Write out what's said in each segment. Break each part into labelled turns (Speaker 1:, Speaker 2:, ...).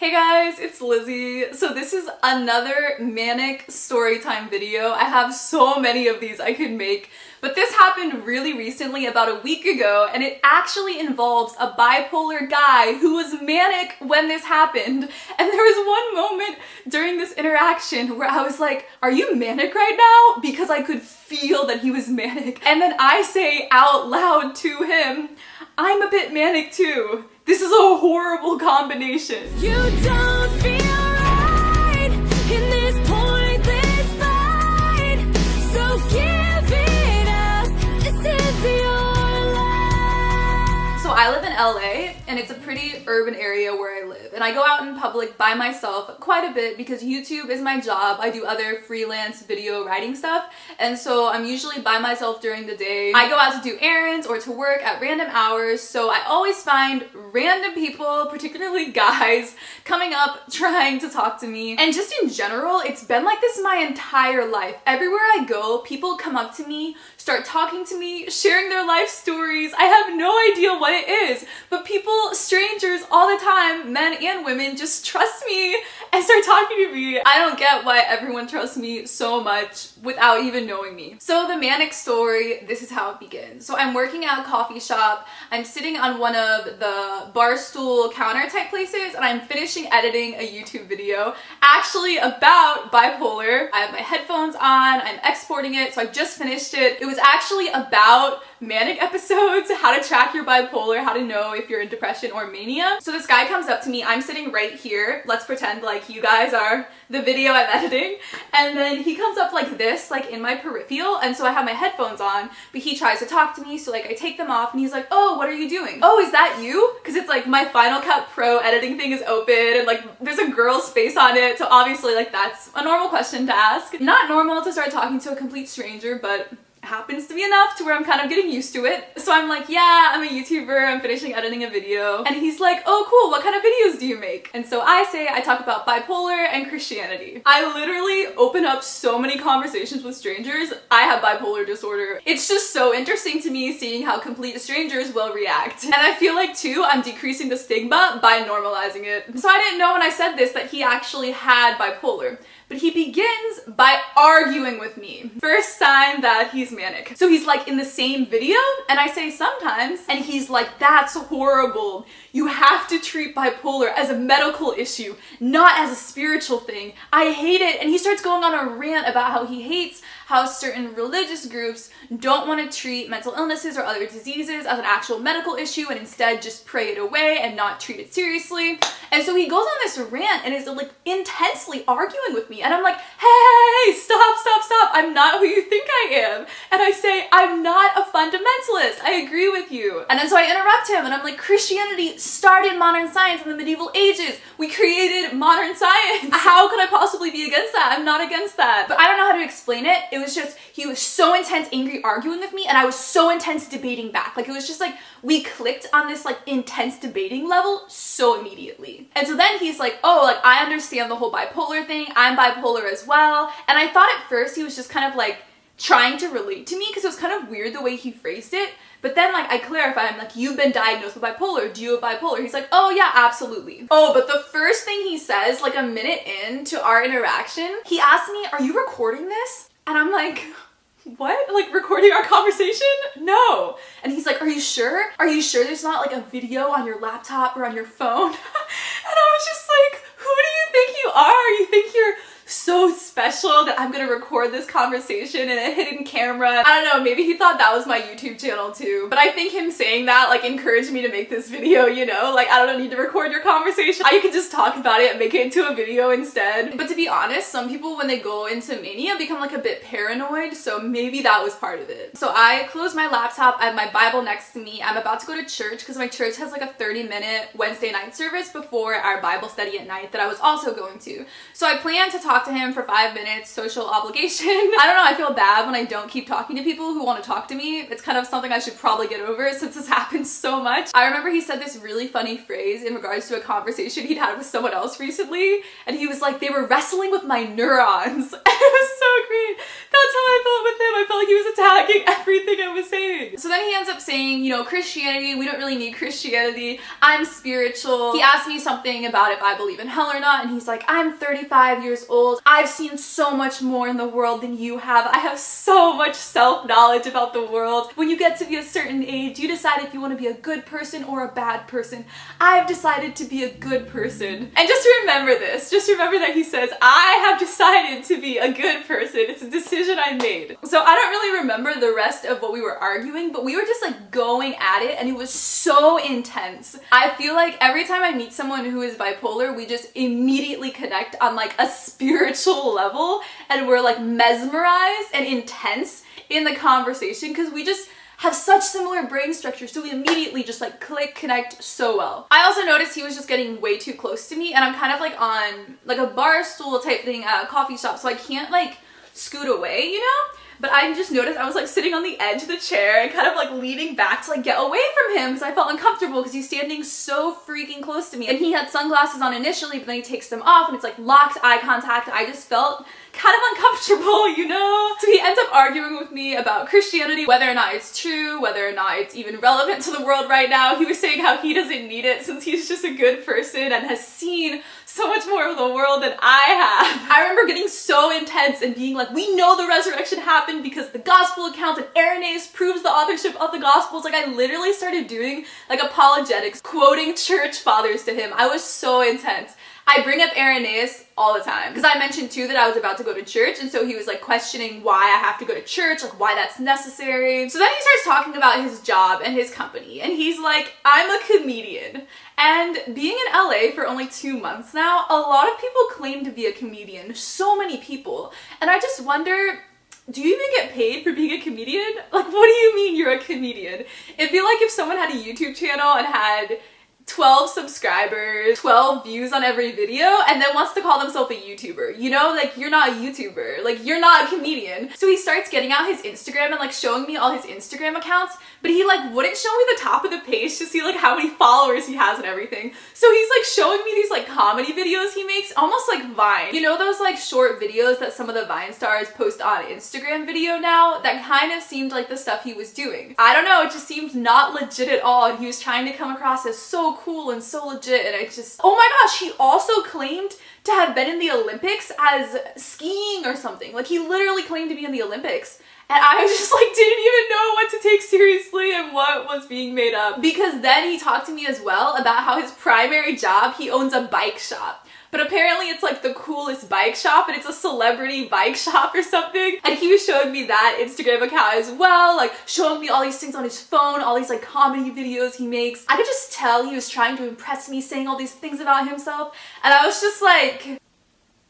Speaker 1: Hey guys, it's Lizzie. So this is another manic story time video. I have so many of these I could make, but this happened really recently, about a week ago, and it actually involves a bipolar guy who was manic when this happened. And there was one moment during this interaction where I was like, are you manic right now? Because I could feel that he was manic. And then I say out loud to him, I'm a bit manic too. This is a horrible combination. You don't feel right in this pointless fight, so give it up. This is your life. So I live in LA, and it's a pretty urban area where I live. And I go out in public by myself quite a bit because YouTube is my job. I do other freelance video writing stuff, and so I'm usually by myself during the day. I go out to do errands or to work at random hours, so I always find random people, particularly guys, coming up trying to talk to me. And just in general, it's been like this my entire life. Everywhere I go, people come up to me, start talking to me, sharing their life stories. I have no idea what it is, but people, strangers all the time, men and women, just trust me and start talking to me. I don't get why everyone trusts me so much without even knowing me. So the manic story, this is how it begins. So I'm working at a coffee shop. I'm sitting on one of the bar stool counter type places, and I'm finishing editing a YouTube video actually about bipolar. I have my headphones on, I'm exporting it, so I just finished it. It was actually about manic episodes, how to track your bipolar, how to know if you're in depression or mania. So this guy comes up to me, I'm sitting right here, let's pretend like you guys are the video I'm editing, and then he comes up like this, like in my peripheral, and so I have my headphones on, but he tries to talk to me, so like I take them off, and he's like, oh, what are you doing? Oh, is that you? Because it's like my Final Cut Pro editing thing is open, and like there's a girl's face on it, so obviously like that's a normal question to ask. Not normal to start talking to a complete stranger, but happens to be enough to where I'm kind of getting used to it. So I'm like, yeah, I'm a YouTuber, I'm finishing editing a video. And he's like, oh cool, what kind of videos do you make? And so I say I talk about bipolar and Christianity. I literally open up so many conversations with strangers. I have bipolar disorder. It's just so interesting to me seeing how complete strangers will react. And I feel like too, I'm decreasing the stigma by normalizing it. So I didn't know when I said this that he actually had bipolar. But he begins by arguing with me. First sign that he's manic. So he's like in the same video, and I say sometimes, and he's like, that's horrible. You have to treat bipolar as a medical issue, not as a spiritual thing. I hate it. And he starts going on a rant about how he hates how certain religious groups don't want to treat mental illnesses or other diseases as an actual medical issue and instead just pray it away and not treat it seriously. And so he goes on this rant and is like intensely arguing with me. And I'm like, hey, stop. I'm not who you think I am. And I say, I'm not a fundamentalist. I agree with you. And then so I interrupt him and I'm like, Christianity started modern science in the medieval ages. We created modern science. How could I possibly be against that? I'm not against that. But I don't know how to explain it. It was just, he was so intense, angry, arguing with me, and I was so intense debating back. Like, it was just like, we clicked on this like intense debating level so immediately. And so then he's like, oh, like I understand the whole bipolar thing. I'm bipolar as well. And I thought at first he was just kind of like trying to relate to me because it was kind of weird the way he phrased it. But then like I clarify, I'm like, you've been diagnosed with bipolar. Do you have bipolar? He's like, oh yeah, absolutely. Oh, but the first thing he says like a minute into our interaction, he asked me, are you recording this? And I'm like, what? Like recording our conversation? No. And he's like, are you sure? Are you sure there's not like a video on your laptop or on your phone? And I was just like, who do you think you are? You think you're so special that I'm gonna record this conversation in a hidden camera? I don't know, maybe he thought that was my YouTube channel too. But I think him saying that like encouraged me to make this video, you know? Like, I don't need to record your conversation. I could just talk about it and make it into a video instead. But to be honest, some people when they go into mania become like a bit paranoid, so maybe that was part of it. So I close my laptop, I have my Bible next to me. I'm about to go to church because my church has like a 30-minute Wednesday night service before our Bible study at night that I was also going to. So I plan to talk to him for 5 5 minutes, social obligation. I don't know, I feel bad when I don't keep talking to people who want to talk to me. It's kind of something I should probably get over since this happens so much. I remember he said this really funny phrase in regards to a conversation he'd had with someone else recently, and he was like, they were wrestling with my neurons. And it was so great. That's how I felt with him. I felt like he was attacking everything I was saying. So then he ends up saying, you know, Christianity, we don't really need Christianity. I'm spiritual. He asked me something about if I believe in hell or not, and he's like, I'm 35 years old. I've seen so much more in the world than you have. I have so much self-knowledge about the world. When you get to be a certain age, you decide if you want to be a good person or a bad person. I've decided to be a good person. And just remember this. Just remember that he says, I have decided to be a good person. It's a decision I made. So I don't really remember the rest of what we were arguing, but we were just like going at it, and it was so intense. I feel like every time I meet someone who is bipolar, we just immediately connect on like a spiritual level, and we're like mesmerized and intense in the conversation because we just have such similar brain structures, so we immediately just like click, connect so well. I also noticed he was just getting way too close to me, and I'm kind of like on like a bar stool type thing at a coffee shop, so I can't like scoot away, you know? But I just noticed I was like sitting on the edge of the chair and kind of like leaning back to like get away from him because I felt uncomfortable because he's standing so freaking close to me. And he had sunglasses on initially, but then he takes them off and it's like locked eye contact. I just felt kind of uncomfortable, you know? So he ends up arguing with me about Christianity, whether or not it's true, whether or not it's even relevant to the world right now. He was saying how he doesn't need it since he's just a good person and has seen so much more of the world than I have. I remember getting so intense and being like, we know the resurrection happened because the gospel accounts and Irenaeus proves the authorship of the gospels. Like I literally started doing like apologetics, quoting church fathers to him. I was so intense. I bring up Irenaeus all the time because I mentioned too that I was about to go to church, and so he was like questioning why I have to go to church, like why that's necessary. So then he starts talking about his job and his company, and he's like, I'm a comedian. And being in LA for only 2 months now, a lot of people claim to be a comedian, so many people. And I just wonder, do you even get paid for being a comedian? Like, what do you mean you're a comedian? It'd be like if someone had a YouTube channel and had 12 subscribers, 12 views on every video, and then wants to call themselves a YouTuber. You know, like you're not a YouTuber, like you're not a comedian. So he starts getting out his Instagram and like showing me all his Instagram accounts, but he like wouldn't show me the top of the page to see like how many followers he has and everything. So he's like showing me these like comedy videos he makes, almost like Vine. You know those like short videos that some of the Vine stars post on Instagram video now? That kind of seemed like the stuff he was doing. I don't know, it just seemed not legit at all, and he was trying to come across as so cool and so legit, and I just, oh my gosh, he also claimed to have been in the Olympics as skiing or something. Like he literally claimed to be in the Olympics, and I was just like didn't even know what to take seriously and what was being made up. Because then he talked to me as well about how his primary job, he owns a bike shop. But apparently it's like the coolest bike shop, and it's a celebrity bike shop or something. And he was showing me that Instagram account as well, like showing me all these things on his phone, all these like comedy videos he makes. I could just tell he was trying to impress me, saying all these things about himself. And I was just like,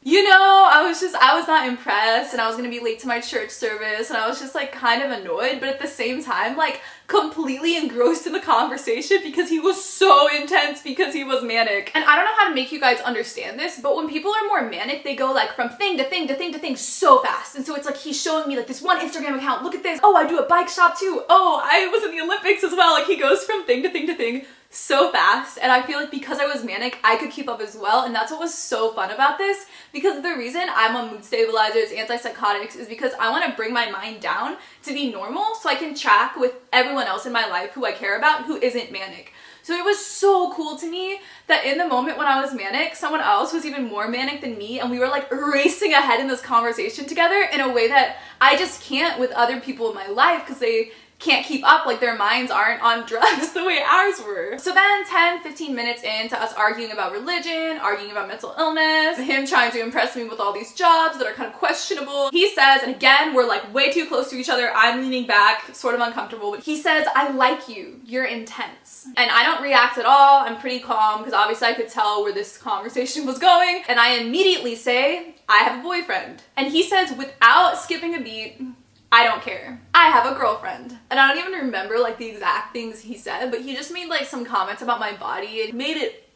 Speaker 1: you know, I was not impressed, and I was gonna be late to my church service, and I was just like kind of annoyed, but at the same time, like completely engrossed in the conversation because he was so intense because he was manic. And I don't know how to make you guys understand this, but when people are more manic, they go like from thing to thing to thing to thing so fast. And so it's like he's showing me like this one Instagram account, look at this, oh, I do a bike shop too, oh, I was in the Olympics as well. Like he goes from thing to thing to thing so fast, and I feel like because I was manic, I could keep up as well. And that's what was so fun about this, because the reason I'm on mood stabilizers, antipsychotics, is because I want to bring my mind down to be normal so I can track with everyone else in my life who I care about who isn't manic. So it was so cool to me that in the moment when I was manic, someone else was even more manic than me, and we were like racing ahead in this conversation together in a way that I just can't with other people in my life because they can't keep up, like their minds aren't on drugs the way ours were. So then 10-15 minutes into us arguing about religion, arguing about mental illness, him trying to impress me with all these jobs that are kind of questionable, he says, and again we're like way too close to each other, I'm leaning back, sort of uncomfortable, but he says, I like you, you're intense. And I don't react at all, I'm pretty calm because obviously I could tell where this conversation was going, and I immediately say, I have a boyfriend. And he says, without skipping a beat, I don't care. I have a girlfriend. And I don't even remember like the exact things he said, but he just made like some comments about my body and made it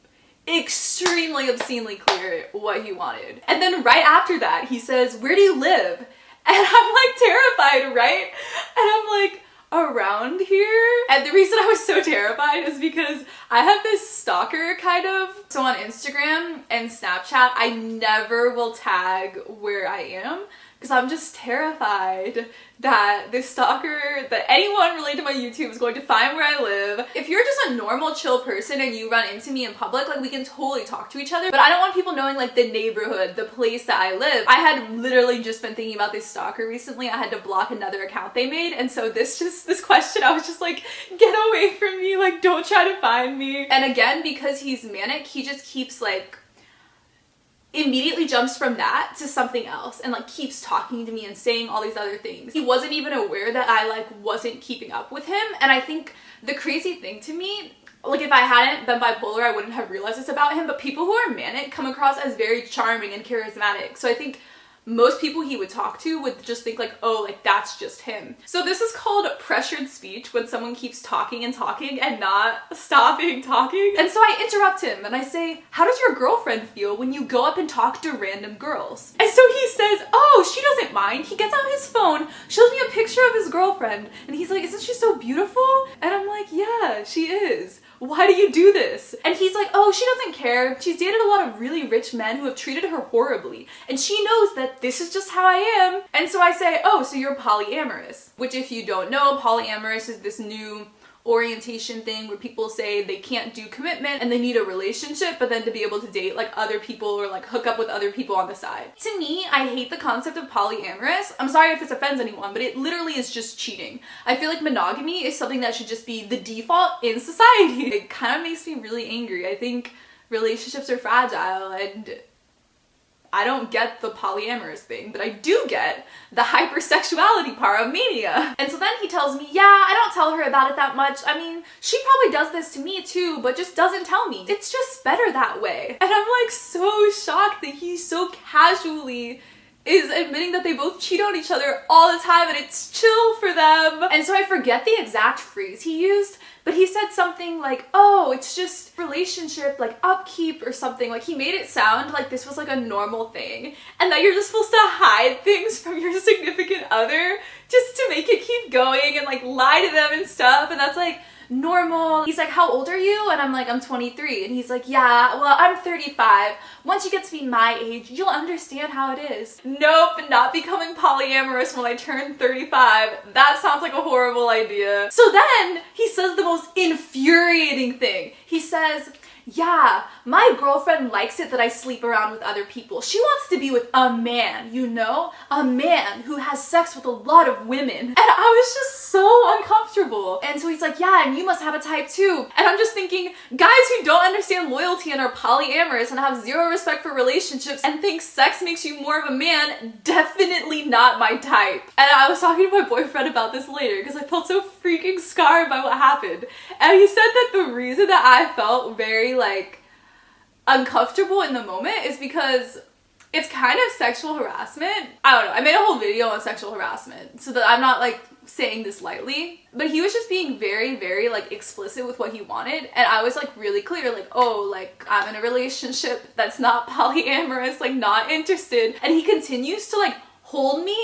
Speaker 1: extremely obscenely clear what he wanted. And then right after that, he says, "Where do you live?" And I'm like terrified, right? And I'm like, "Around here." And the reason I was so terrified is because I have this stalker kind of. So on Instagram and Snapchat, I never will tag where I am because I'm just terrified that this stalker, that anyone related to my YouTube is going to find where I live. If you're just a normal, chill person and you run into me in public, like we can totally talk to each other, but I don't want people knowing like the neighborhood, the place that I live. I had literally just been thinking about this stalker recently. I had to block another account they made, and so this question, I was just like, get away from me, like don't try to find me. And again, because he's manic, he just keeps like immediately jumps from that to something else and like keeps talking to me and saying all these other things. He wasn't even aware that I like wasn't keeping up with him. And I think the crazy thing to me, like if I hadn't been bipolar, I wouldn't have realized this about him, but people who are manic come across as very charming and charismatic. So I think most people he would talk to would just think like, oh, like that's just him. So this is called pressured speech, when someone keeps talking and talking and not stopping talking. And so I interrupt him and I say, "How does your girlfriend feel when you go up and talk to random girls?" And so he says, "Oh, she doesn't mind." He gets out his phone, shows me a picture of his girlfriend, and he's like, "Isn't she so beautiful?" And I'm like, "Yeah, she is. Why do you do this?" And he's like, "Oh, she doesn't care. She's dated a lot of really rich men who have treated her horribly, and she knows that this is just how I am." And so I say, "Oh, so you're polyamorous," which if you don't know, polyamorous is this new orientation thing where people say they can't do commitment and they need a relationship, but then to be able to date like other people or like hook up with other people on the side. To me, I hate the concept of polyamorous. I'm sorry if this offends anyone, but it literally is just cheating. I feel like monogamy is something that should just be the default in society. It kind of makes me really angry. I think relationships are fragile, and I don't get the polyamorous thing, but I do get the hypersexuality part of mania. And so then he tells me, "Yeah, I don't tell her about it that much. I mean, she probably does this to me too, but just doesn't tell me. It's just better that way." And I'm like so shocked that he so casually is admitting that they both cheat on each other all the time and it's chill for them. And so I forget the exact phrase he used, but he said something like, "Oh, it's just relationship, like upkeep or something." Like he made it sound like this was like a normal thing and that you're just supposed to hide things from your significant other just to make it keep going and like lie to them and stuff. And that's like normal. He's like, "How old are you?" And I'm like, "I'm 23. And he's like, "Yeah, well, I'm 35. Once you get to be my age, you'll understand how it is." Nope, not becoming polyamorous when I turn 35. That sounds like a horrible idea. So then he says the most infuriating thing. He says, "Yeah, my girlfriend likes it that I sleep around with other people. She wants to be with a man, you know? A man who has sex with a lot of women." And I was just so uncomfortable. And so he's like, "Yeah, and you must have a type too." And I'm just thinking, guys who don't understand loyalty and are polyamorous and have zero respect for relationships and think sex makes you more of a man, definitely not my type. And I was talking to my boyfriend about this later because I felt so freaking scarred by what happened. And he said that the reason that I felt very like uncomfortable in the moment is because it's kind of sexual harassment. I don't know. I made a whole video on sexual harassment so that I'm not like saying this lightly, but he was just being very, very like explicit with what he wanted. And I was like really clear, like, "Oh, like I'm in a relationship that's not polyamorous, like not interested." And he continues to like hold me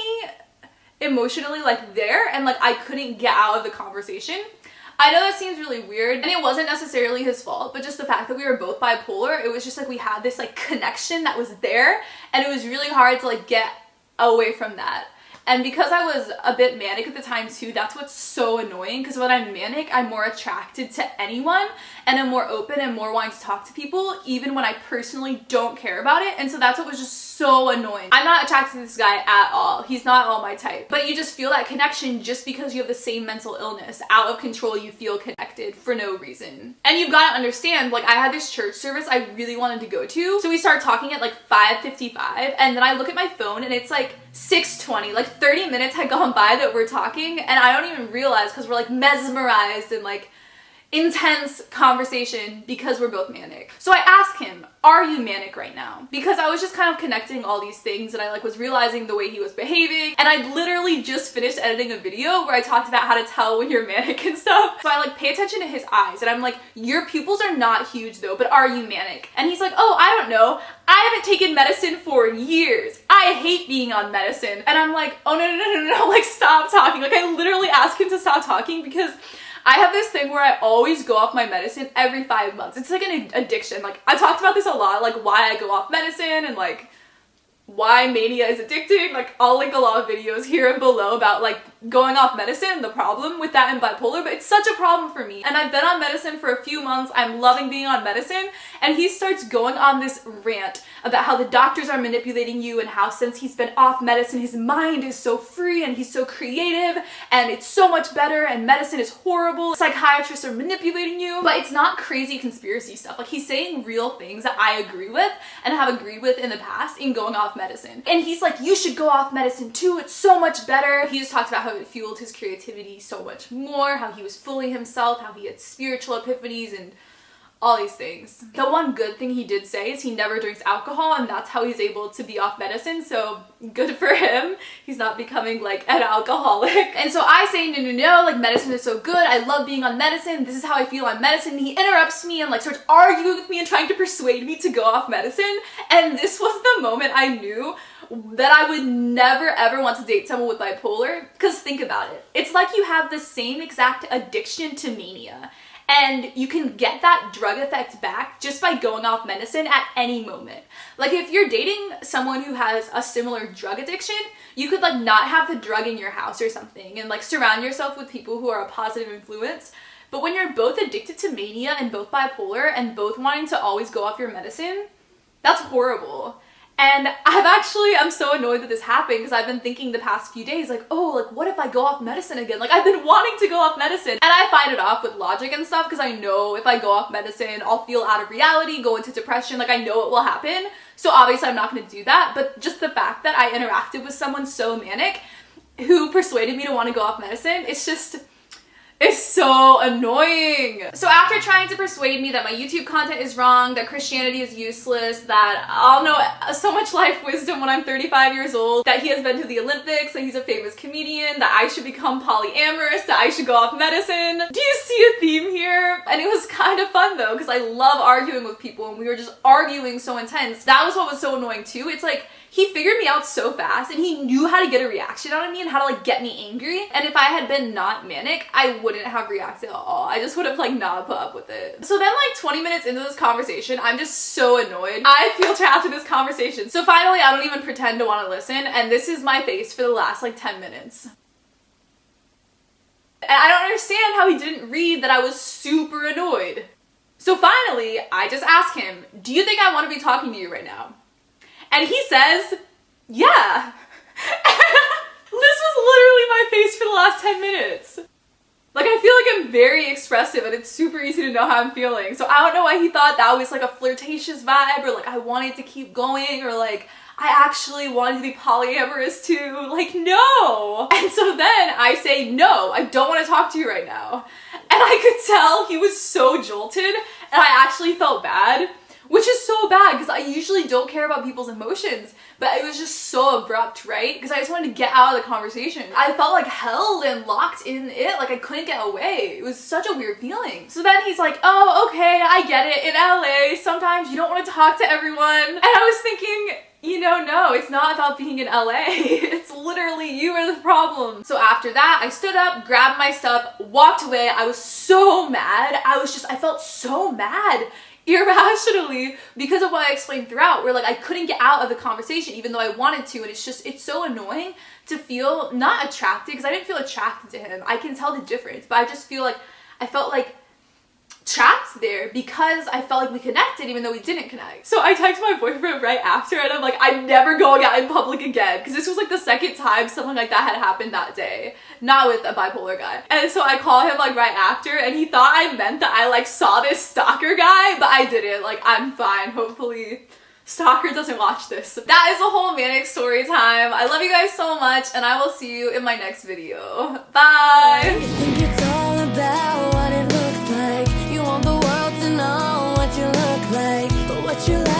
Speaker 1: emotionally like there, and like I couldn't get out of the conversation. I know that seems really weird, and it wasn't necessarily his fault, but just the fact that we were both bipolar, it was just like we had this like connection that was there, and it was really hard to like get away from that. And because I was a bit manic at the time too, that's what's so annoying, because when I'm manic, I'm more attracted to anyone and I'm more open and more wanting to talk to people, even when I personally don't care about it. And so that's what was just so annoying. I'm not attracted to this guy at all. He's not all my type. But you just feel that connection just because you have the same mental illness. Out of control, you feel connected for no reason. And you've got to understand, like I had this church service I really wanted to go to. So we started talking at like 5:55, and then I look at my phone and it's like 6:20, like 30 minutes had gone by that we're talking, and I don't even realize because we're like mesmerized and like intense conversation because we're both manic. So I asked him, are you manic right now? Because I was just kind of connecting all these things and I like was realizing the way he was behaving, and I literally just finished editing a video where I talked about how to tell when you're manic and stuff. So I like pay attention to his eyes and I'm like, your pupils are not huge though, but are you manic? And he's like, oh, I don't know. I haven't taken medicine for years. I hate being on medicine. And I'm like, oh no, like stop talking. Like I literally asked him to stop talking because I have this thing where I always go off my medicine every 5 months. It's like an addiction. Like I talked about this a lot, like why I go off medicine and like why mania is addicting. Like I'll link a lot of videos here and below about like going off medicine and the problem with that in bipolar, but it's such a problem for me. And I've been on medicine for a few months. I'm loving being on medicine. And he starts going on this rant about how the doctors are manipulating you and how since he's been off medicine, his mind is so free and he's so creative and it's so much better and medicine is horrible. Psychiatrists are manipulating you. But it's not crazy conspiracy stuff. Like he's saying real things that I agree with and have agreed with in the past in going off medicine. And he's like, you should go off medicine too. It's so much better. He just talks about how it fueled his creativity so much more, how he was fully himself, how he had spiritual epiphanies and all these things. The one good thing he did say is he never drinks alcohol and that's how he's able to be off medicine, so good for him. He's not becoming like an alcoholic. And so I say no, like medicine is so good. I love being on medicine. This is how I feel on medicine. And he interrupts me and like starts arguing with me and trying to persuade me to go off medicine. And this was the moment I knew that I would never ever want to date someone with bipolar. Because think about it. It's like you have the same exact addiction to mania. And you can get that drug effect back just by going off medicine at any moment. Like if you're dating someone who has a similar drug addiction, you could like not have the drug in your house or something and like surround yourself with people who are a positive influence. But when you're both addicted to mania and both bipolar and both wanting to always go off your medicine, that's horrible. And I'm so annoyed that this happened because I've been thinking the past few days like, oh, like what if I go off medicine again? Like I've been wanting to go off medicine. And I fight it off with logic and stuff because I know if I go off medicine, I'll feel out of reality, go into depression. Like I know it will happen. So obviously I'm not going to do that. But just the fact that I interacted with someone so manic who persuaded me to want to go off medicine, it's so annoying. So after trying to persuade me that my YouTube content is wrong, that Christianity is useless, that I'll know so much life wisdom when I'm 35 years old, that he has been to the Olympics, that he's a famous comedian, that I should become polyamorous, that I should go off medicine. Do you see a theme here? And it was kind of fun though, because I love arguing with people and we were just arguing so intense. That was what was so annoying too. It's like, he figured me out so fast and he knew how to get a reaction out of me and how to like get me angry. And if I had been not manic, I wouldn't have reacted at all. I just would have like not put up with it. So then like 20 minutes into this conversation, I'm just so annoyed. I feel trapped in this conversation. So finally, I don't even pretend to want to listen. And this is my face for the last like 10 minutes. And I don't understand how he didn't read that I was super annoyed. So finally, I just asked him, do you think I want to be talking to you right now? And he says, yeah. This was literally my face for the last 10 minutes. Like, I feel like I'm very expressive and it's super easy to know how I'm feeling. So I don't know why he thought that was like a flirtatious vibe or like I wanted to keep going or like I actually wanted to be polyamorous too. Like, no. And so then I say, no, I don't want to talk to you right now. And I could tell he was so jolted and I actually felt bad. Which is so bad because I usually don't care about people's emotions, but it was just so abrupt, right? Because I just wanted to get out of the conversation. I felt like held and locked in it, like I couldn't get away. It was such a weird feeling. So then he's like, oh, okay, I get it. In LA, sometimes you don't want to talk to everyone. And I was thinking, you know, no, it's not about being in LA. It's literally you are the problem. So after that, I stood up, grabbed my stuff, walked away. I was so mad. I felt so mad. Irrationally because of what I explained throughout where like I couldn't get out of the conversation even though I wanted to, and it's so annoying to feel not attracted because I didn't feel attracted to him. I can tell the difference, but I just feel like I felt like trapped there because I felt like we connected even though we didn't connect. So I texted my boyfriend right after and I'm like, I'm never going out in public again because this was like the second time something like that had happened that day. Not with a bipolar guy. And so I call him like right after and he thought I meant that I like saw this stalker guy, but I didn't. Like, I'm fine. Hopefully stalker doesn't watch this. That is a whole manic story time. I love you guys so much and I will see you in my next video. Bye!
Speaker 2: what you like.